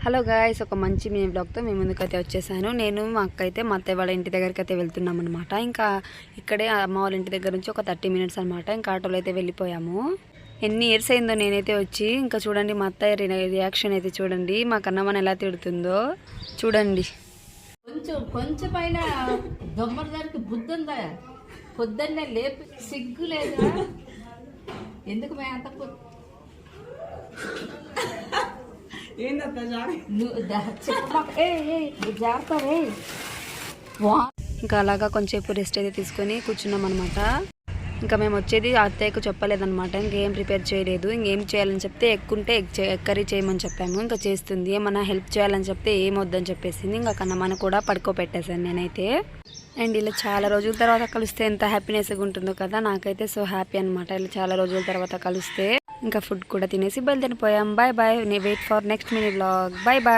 Hello guys, ఒక మంచి మీ బ్లాగ్తో మీ ముందుకైతే వచ్చేసాను. నేను మా అక్క అయితే మా అత్తయ్య వాళ్ళ ఇంటి దగ్గరికి అయితే వెళ్తున్నాం అనమాట. ఇంకా ఇక్కడే అమ్మ వాళ్ళ ఇంటి దగ్గర నుంచి ఒక 30 మినిట్స్ అనమాట. ఇంకా ఆటోలో అయితే వెళ్ళిపోయాము. ఎన్ని ఇయర్స్ అయిందో నేనైతే వచ్చి. ఇంకా చూడండి మా అత్తయ్య రియాక్షన్ అయితే చూడండి. మా కన్నమ్మని ఎలా తిడుతుందో చూడండి. కొంచెం పైన దొమ్మర దానికి బుద్ధి ఉందా? పొద్దున్నే లేపి సిగ్గు లేదా? ఎందుకు మేము అంత ఇంకా అలాగా కొంచెంసేపు రెస్ట్ అయితే తీసుకొని కూర్చున్నాం అనమాట. ఇంకా మేము వచ్చేది అత్తయ్యకు చెప్పలేదన్నమాట. ఇంకేం ప్రిపేర్ చేయలేదు. ఇంకేం చేయాలని చెప్తే ఎక్కుంటే ఎగ్ కర్రీ చేయమని చెప్పాము. ఇంకా చేస్తుంది. ఏమన్నా హెల్ప్ చేయాలని చెప్తే ఏం వద్దని చెప్పేసింది. ఇంకా కన్నమ్మని కూడా పడుకోబెట్టేశాను నేనైతే. అండ్ ఇలా చాలా రోజుల తర్వాత కలిస్తే ఎంత హ్యాపీనెస్గా ఉంటుందో కదా. నాకైతే సో హ్యాపీ అనమాట ఇలా చాలా రోజుల తర్వాత కలిస్తే. ఇంకా ఫుడ్ కూడా తినేసి బయలుదేరిపోయాం. Bye bye. Wait for next mini vlog. Bye bye.